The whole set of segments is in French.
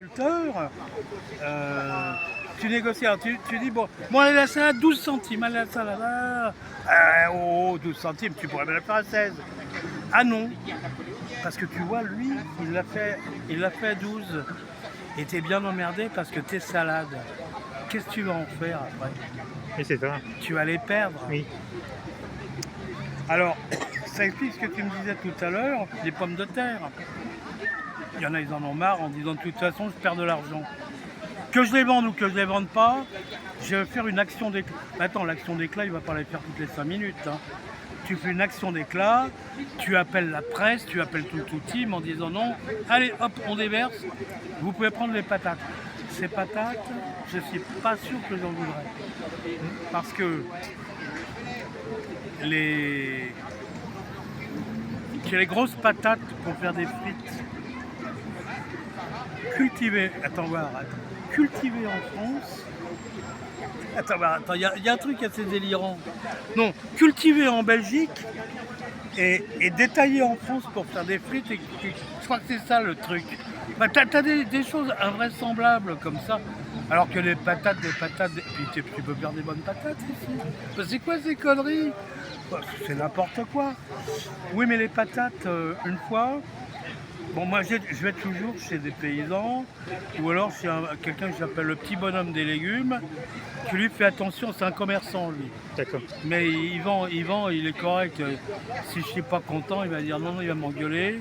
agriculteur, tu négocies, alors tu dis bon allez la salade 12 centimes, allez la salade, oh 12 centimes, tu pourrais me la faire à 16. Ah non, parce que tu vois lui, il l'a fait à 12. Et t'es bien emmerdé parce que tes salades, qu'est-ce que tu vas en faire après? Oui, c'est ça. Tu vas les perdre. Oui. Alors, ça explique ce que tu me disais tout à l'heure, les pommes de terre. Il y en a, ils en ont marre en disant de toute façon, je perds de l'argent. Que je les vende ou que je les vende pas, je vais faire une action d'éclat. Attends, l'action d'éclat, il va pas la faire toutes les 5 minutes. Hein. Tu fais une action d'éclat, tu appelles la presse, tu appelles tout le team en disant non, allez hop, on déverse, vous pouvez prendre les patates. Ces patates, je suis pas sûr que j'en voudrais. Parce que les grosses patates pour faire des frites cultivées, cultivées en France. Attends, il y a un truc assez délirant. Non, cultivées en Belgique et détaillées en France pour faire des frites. Je crois que c'est ça le truc. Bah, t'as des choses invraisemblables comme ça. Alors que les patates, puis tu peux faire des bonnes patates ici. Bah, c'est quoi ces conneries? Bah, c'est n'importe quoi. Oui, mais les patates, une fois, bon, moi je vais toujours chez des paysans ou alors chez quelqu'un que j'appelle le petit bonhomme des légumes, qui lui fait attention, c'est un commerçant lui. D'accord. Mais il vend, il est correct. Si je suis pas content, il va dire non, il va m'engueuler.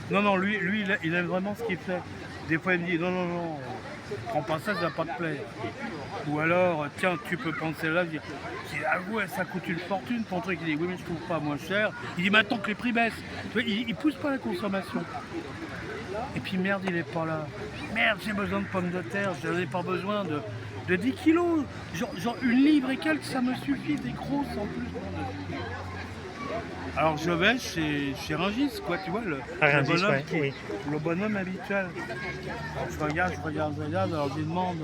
Non, lui il aime vraiment ce qu'il fait. Des fois il me dit non, prends pas ça, ça va pas te plaire. Ou alors, tiens, tu peux prendre celle-là. Je dis, ah ouais, ça coûte une fortune ton truc. Il dit, oui, mais je trouve pas moins cher. Il dit, maintenant que les prix baissent. Il pousse pas la consommation. Et puis merde, il est pas là. Merde, j'ai besoin de pommes de terre. Je n'en ai pas besoin de 10 kilos. Genre une livre et quelques, ça me suffit. Des grosses en plus. Alors je vais chez Rungis, quoi, tu vois, le bonhomme, Ouais, oui. le bonhomme habituel. Je regarde, alors je lui demande,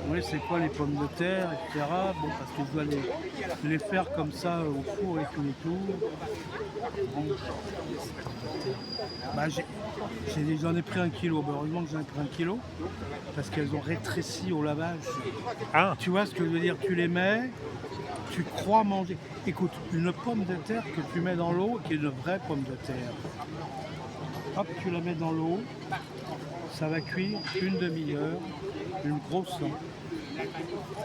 oui, c'est quoi les pommes de terre, etc. Bon, parce que je dois les faire comme ça au four et tout. Bon. Bah, j'en ai pris 1 kilo, bah, heureusement que j'en ai pris 1 kilo, parce qu'elles ont rétréci au lavage. Ah, Tu vois ce que je veux dire, tu les mets, tu crois manger. Écoute, une pomme de terre que tu mets dans l'eau, qui est une vraie pomme de terre. Hop, tu la mets dans l'eau, ça va cuire une demi-heure, une grosse.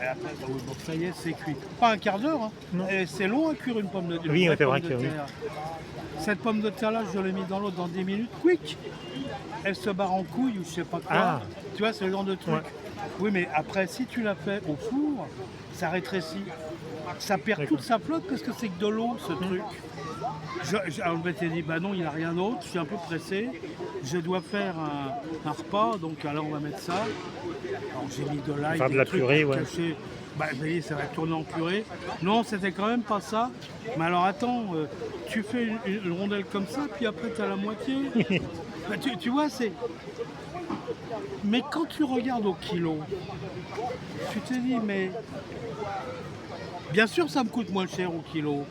Et après, donc ça y est, c'est cuit. Pas un quart d'heure, hein. Non. Et c'est long à cuire une pomme de terre. Oui, c'est vrai que oui. Cette pomme de terre là, je l'ai mis dans l'eau dans 10 minutes, quick. Elle se barre en couille ou je sais pas quoi. Ah. Tu vois, c'est le genre de truc. Ouais. Oui, mais après, si tu la fais au four, ça rétrécit. Ça perd toute sa flotte parce que c'est que de l'eau, ce truc. Alors je m'étais dit, bah non, il n'y a rien d'autre, je suis un peu pressé. Je dois faire un repas, donc alors on va mettre ça. Alors j'ai mis de l'ail, Faire de des la trucs purée, ouais. cachés. Bah vous voyez, ça va tourner en purée. Non, c'était quand même pas ça. Mais alors attends, tu fais une rondelle comme ça, puis après tu as la moitié. Bah, tu vois, c'est... Mais quand tu regardes au kilo, tu te dis, mais... Bien sûr, ça me coûte moins cher au kilo,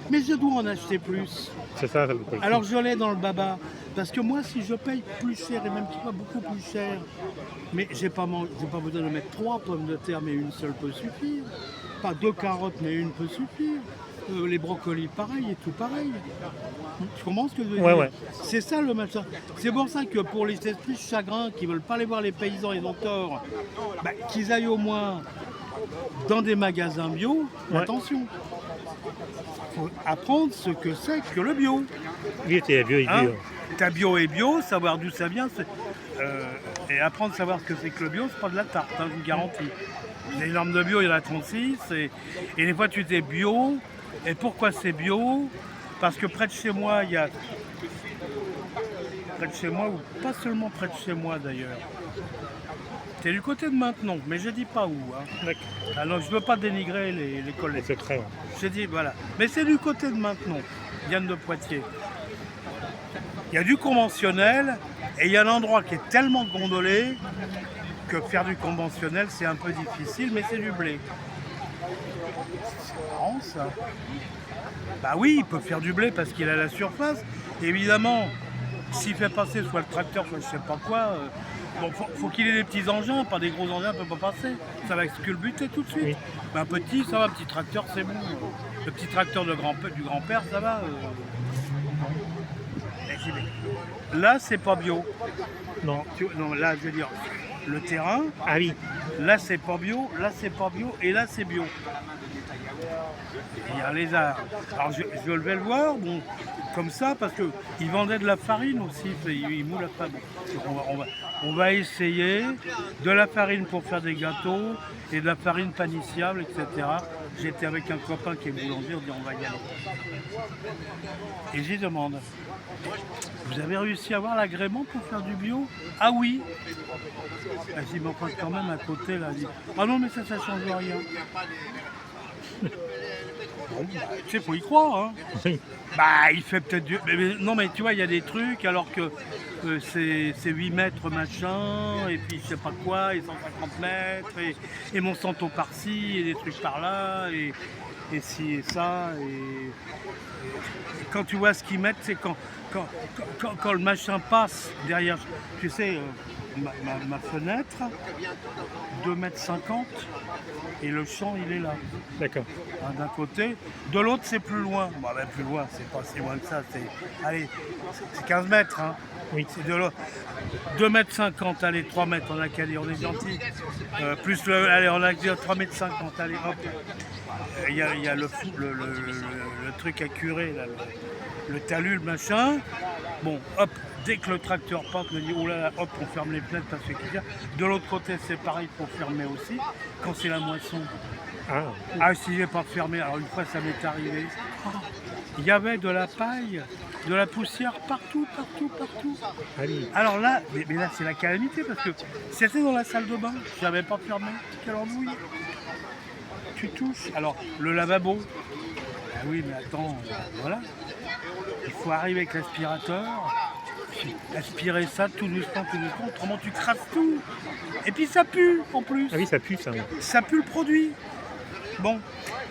mais je dois en acheter plus. C'est ça, ça veut pas le Alors coup. je l'ai dans le baba, parce que moi, si je paye plus cher, et même pas beaucoup plus cher, mais j'ai pas besoin de mettre 3 pommes de terre, mais une seule peut suffire. Pas 2 carottes, mais une peut suffire. Les brocolis, pareil, et tout pareil. Tu comprends ce que je veux dire? Ouais. C'est ça le machin. C'est pour ça que pour les esprits chagrins qui veulent pas aller voir les paysans, ils ont tort, bah, qu'ils aillent au moins dans des magasins bio. Ouais. Attention, faut apprendre ce que c'est que le bio. Oui, c'est bio et Hein, bio. ta bio et bio, savoir d'où ça vient, et apprendre à savoir ce que c'est que le bio, c'est pas de la tarte, hein, je vous garantis. Les normes de bio, il y en a 36, et des fois tu dis bio, et pourquoi c'est bio? Parce que près de chez moi, il y a... Près de chez moi, ou pas seulement près de chez moi d'ailleurs. C'est du côté de Maintenon, mais je dis pas où. Hein. D'accord. Alors je veux pas dénigrer les Les collègues. secrets, ouais. J'ai dit voilà. Mais c'est du côté de Maintenon, Diane de Poitiers. Il y a du conventionnel et il y a un endroit qui est tellement gondolé que faire du conventionnel c'est un peu difficile, mais c'est du blé. C'est marrant ça. Bah oui, il peut faire du blé parce qu'il a la surface. Évidemment, s'il fait passer soit le tracteur, soit je sais pas quoi, Bon, faut qu'il ait des petits engins, pas des gros engins, ça peut pas passer. Ça va sculbuter tout de suite. Oui. Mais un petit, ça va, un petit tracteur, c'est bon. Le petit tracteur du grand-père, ça va. Et j'y vais. Là, c'est pas bio. Non. Non, là, je veux dire, le terrain, Ah oui. là, c'est pas bio, là, c'est pas bio, et là, c'est bio. Il y a un lézard. Alors, je vais le voir, bon, comme ça, parce qu'ils vendaient de la farine aussi, ils moulent la farine. On va essayer de la farine pour faire des gâteaux et de la farine paniciable, etc. J'étais avec un copain qui est boulanger, on dit on va y aller. Et j'y demande, vous avez réussi à avoir l'agrément pour faire du bio? Ah oui. J'y m'en passe quand même à côté là. Dit, ah non mais ça change rien. Bon, bah, tu sais, faut y croire, hein. Oui. Bah, il fait peut-être du... non, mais tu vois, il y a des trucs, alors que c'est 8 mètres, machin, et puis je sais pas quoi, et 150 mètres, et Monsanto par-ci, et des trucs par-là, et ci et ça, et quand tu vois ce qu'ils mettent, c'est quand le machin passe derrière, tu sais, ma fenêtre, 2,50 m, et le champ, il est là. D'accord. D'un côté, de l'autre c'est plus loin. Bon, ben, plus loin, c'est pas si loin que ça, allez, c'est 15 mètres. Hein. Oui. C'est de l'autre. 2,50 m, allez, 3 mètres, on a qu'à dire, on est gentil. Plus allez, on a qu'à dire 3,50 m, allez, hop. Il y a le truc à curer, là, le talus, le machin. Bon, hop, dès que le tracteur passe, on dit, oh là là, hop, on ferme les fenêtres parce que de l'autre côté, c'est pareil, pour fermer aussi, quand c'est la moisson. Ah, si j'ai pas fermé, alors une fois ça m'est arrivé, il y avait de la paille, de la poussière partout. Ah oui. Alors là, mais là c'est la calamité parce que c'était dans la salle de bain, je n'avais pas fermé, quelle embrouille. Tu touches, alors le lavabo, ah oui mais attends, voilà, il faut arriver avec l'aspirateur, aspirer ça tout doucement, autrement tu crasses tout. Et puis ça pue en plus. Ah oui, ça pue ça. Oui. Ça pue le produit. Bon,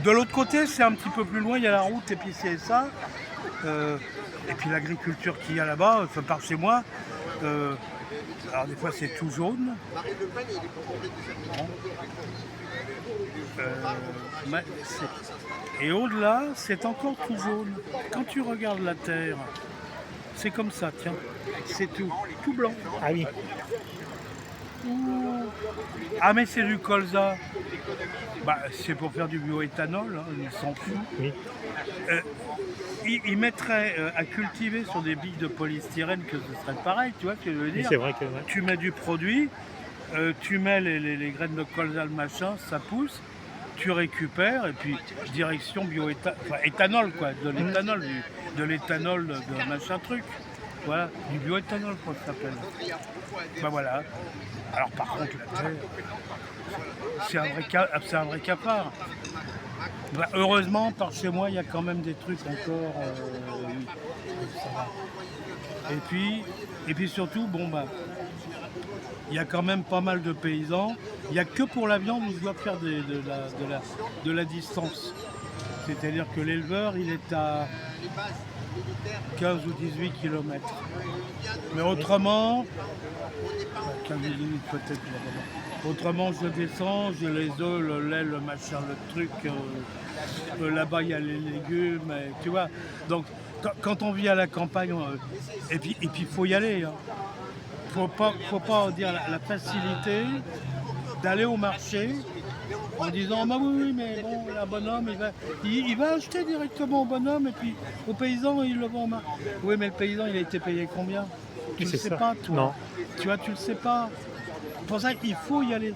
de l'autre côté, c'est un petit peu plus loin, il y a la route et puis c'est ça. Et puis l'agriculture qu'il y a là-bas, ça part chez moi. Alors des fois c'est tout jaune. Bon. Et au-delà, c'est encore tout jaune. Quand tu regardes la terre, c'est comme ça, tiens, c'est tout blanc. Ah oui. Ah mais c'est du colza. Bah, c'est pour faire du bioéthanol, hein, ils s'en foutent. Oui. Ils mettraient à cultiver sur des billes de polystyrène que ce serait pareil, tu vois ce que je veux dire. Oui, c'est vrai que... Ouais. Tu mets du produit, tu mets les graines de colza, le machin, ça pousse, tu récupères et puis direction éthanol quoi, de l'éthanol de machin truc. Voilà, du bioéthanol quoi ça s'appelle. Bah voilà. Alors par contre la terre, c'est un vrai cafard. Bah, heureusement par chez moi il y a quand même des trucs encore. Ça va. Et puis surtout, bon bah. Il y a quand même pas mal de paysans. Il n'y a que pour la viande où je dois faire de la distance. C'est-à-dire que l'éleveur, il est à 15 ou 18 km. Mais autrement, 15 ou 18 peut-être. Autrement, je descends, j'ai les œufs, le lait, le machin, le truc. Là-bas, il y a les légumes. Tu vois. Donc, quand on vit à la campagne, et puis il faut y aller. Hein. Faut pas dire la facilité d'aller au marché en disant bah oui mais bon un bonhomme il va acheter directement au bonhomme et puis au paysan il le vend au marché. Oui mais le paysan il a été payé combien? Tu ne le sais pas toi. Non. Tu vois tu le sais pas. C'est pour ça qu'il faut y aller.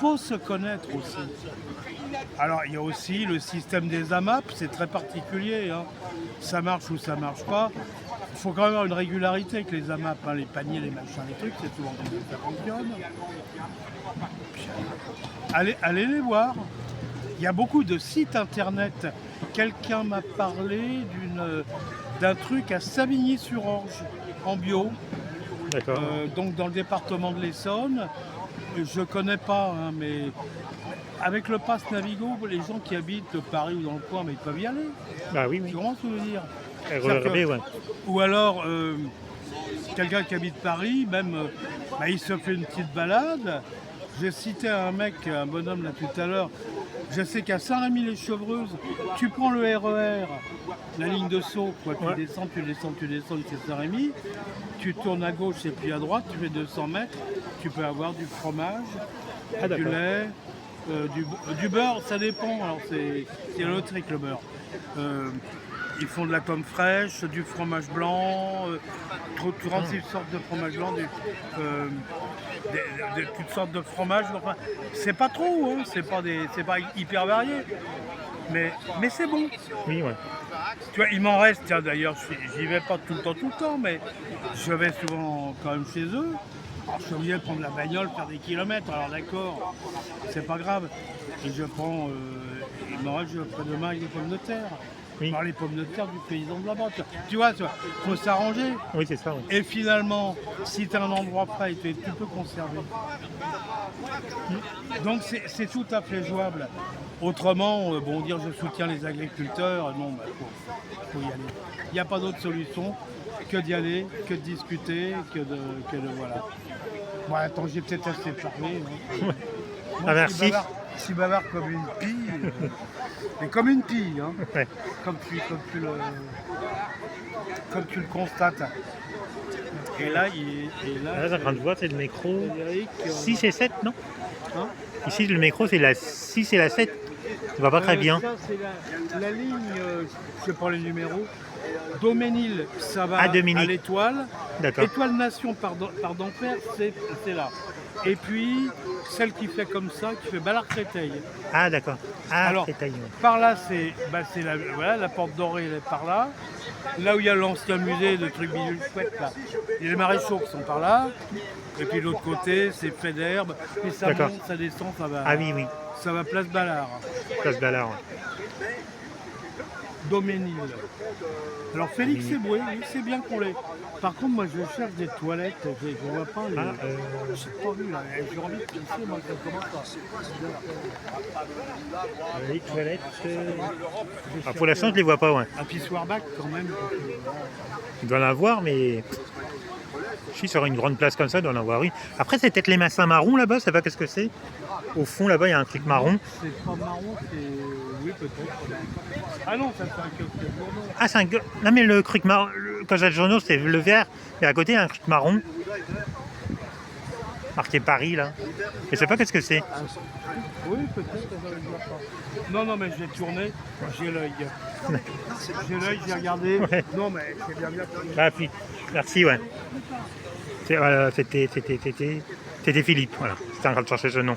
Faut se connaître aussi. Alors il y a aussi le système des AMAP, c'est très particulier. Hein. Ça marche ou ça marche pas. Il faut quand même avoir une régularité avec les AMAP, hein, les paniers, les machins, les trucs, c'est souvent comme ça fonctionne. Allez les voir. Il y a beaucoup de sites internet. Quelqu'un m'a parlé d'un truc à Savigny-sur-Orge, en bio. D'accord. Donc dans le département de l'Essonne. Je ne connais pas, hein, mais avec le pass Navigo, les gens qui habitent Paris ou dans le coin, mais ils peuvent y aller. Ah oui, Tu oui. comprends ce que je veux dire? Regarder, ouais. Ou alors, quelqu'un qui habite Paris, même Bah, il se fait une petite balade. J'ai cité un mec, un bonhomme là tout à l'heure. Je sais qu'à Saint-Rémy-les-Chevreuses, tu prends le RER, la ligne de saut, quoi, tu Ouais. descends, jusqu'à Saint-Rémy, tu tournes à gauche et puis à droite, tu fais 200 mètres, tu peux avoir du fromage, Ah, du d'accord. lait, du beurre, ça dépend, alors c'est le truc le beurre. Euh, Ils font de la pomme fraîche, du fromage blanc, 36 sortes de fromage blanc, euh, toutes sortes de fromages. Enfin, c'est pas trop, hein, c'est pas hyper varié, mais c'est bon. Oui, ouais. Tu vois, il m'en reste, tiens d'ailleurs, j'y vais pas tout le temps, mais je vais souvent quand même chez eux. Alors, je suis obligé de prendre la bagnole, faire des kilomètres, alors d'accord, c'est pas grave. Et je prends, il m'en reste, je ferai demain avec des pommes de terre. Oui. Par les pommes de terre du paysan de là-bas. Tu vois, faut s'arranger. Oui, c'est ça. Oui. Et finalement, si tu as un endroit prêt, tu peux conserver. Donc c'est tout à fait jouable. Autrement, bon, dire je soutiens les agriculteurs, non, faut y aller. Il n'y a pas d'autre solution que d'y aller, que de discuter, que de voilà. Bon, attends, j'ai peut-être assez parlé. Hein. Moi, Ah, je merci. suis bavard comme une pie. Mais comme une pie, hein. Ouais. Comme tu le constates. Et là, Là, j'ai en train de voir, c'est le métro Frédéric, 6 et 7, non? hein, Ici, le métro, c'est la 6 et la 7. Ça va pas très bien. Ça, c'est la ligne, je sais pas les numéros. Doménil, ça va Ah, Dominique. à l'Étoile. D'accord. Étoile Nation par d'Enfer, c'est là. Et puis, celle qui fait comme ça, qui fait Ballard-Créteil. Ah, d'accord. Ah, Alors, Créteil, ouais. par là, c'est la porte dorée, elle est par là. Là où il y a l'ancien musée de trucs bidules chouettes, là. Il y a les maréchaux qui sont par là. Et puis de l'autre côté, c'est fait d'herbe. Et ça D'accord. monte, ça descend, Ah oui, oui. ça va place Ballard. Place Ballard. Ouais. Doménil. Alors Félix Eboué, oui, c'est bien qu'on l'ait. Par contre, moi je cherche des toilettes, je ne vois pas. Ah, J'ai pas vu là, j'ai envie de pisser, moi ça commence les toilettes. Ah, pour l'instant, je les vois pas, ouais. Un pissoir bac quand même. Il doit en avoir, mais. Je suis sur une grande place comme ça, il doit en avoir une. Après, c'est peut-être les massins marrons là-bas, ça va, qu'est-ce que c'est? Au fond, là-bas, il y a un truc marron. C'est pas marron, c'est. Oui, peut-être. Ah non, ça c'est un kiosque de journaux. Ah, c'est un. Non, mais le truc marron. Quand j'ai le journaux, c'est le vert. Et à côté, il y a un truc marron. Marqué Paris, là. Je sais pas qu'est-ce que c'est. Oui, peut-être, ça va le dire pas. Non, mais j'ai tourné, j'ai l'œil. J'ai regardé. Ouais. Non, mais c'est bien que. Ah, puis. Merci, ouais. Voilà, c'était Philippe, voilà. C'était en train de chercher ce nom.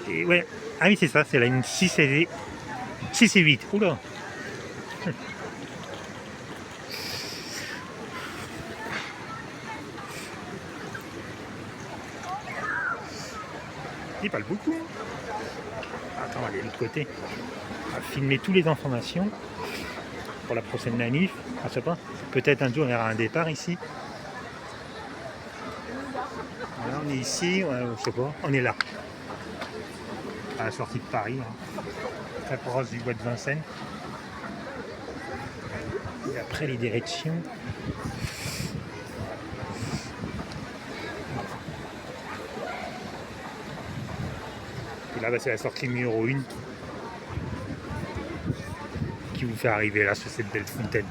Et ouais. Ah oui, c'est ça, c'est la ligne 6 et 8. Oula. Il parle beaucoup. Attends, on va aller de l'autre côté. On va filmer toutes les informations pour la prochaine manif. Je sais pas. Peut-être un jour il y aura un départ ici. Voilà, on est ici, ouais, je sais pas, on est là. À la sortie de Paris, hein. Très proche du bois de Vincennes. Et après les directions. Et là, bah, c'est la sortie numéro 1 qui vous fait arriver là sur cette belle fontaine.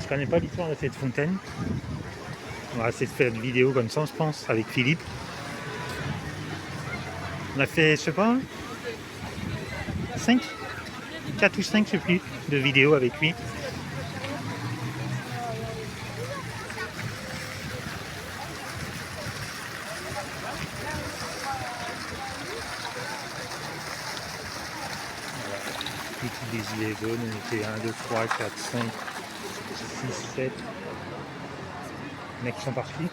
Je connais pas l'histoire de cette fontaine. On va essayer de faire une vidéo comme ça, je pense, avec Philippe. On a fait, je sais pas, 5, 4 ou 5, je sais plus, de vidéos avec lui. Des gilets jaunes, on était 1, 2, 3, 4, 5, 6, 7. Les mecs qui sont partis.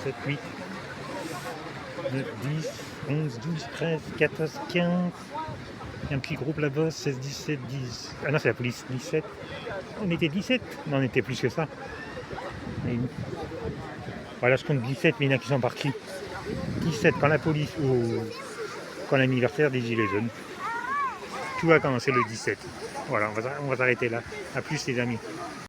7, 8, 9, 10, 11, 12, 13, 14, 15. Il y a un petit groupe là-bas, 16, 17, 10. Ah non, c'est la police, 17. On était 17. Non, on était plus que ça. Et voilà, je compte 17, mais il y en a qui sont partis. 17 quand la police ou quand l'anniversaire des Gilets jaunes. tout va commencer le 17. Voilà, on va s'arrêter là. A plus les amis.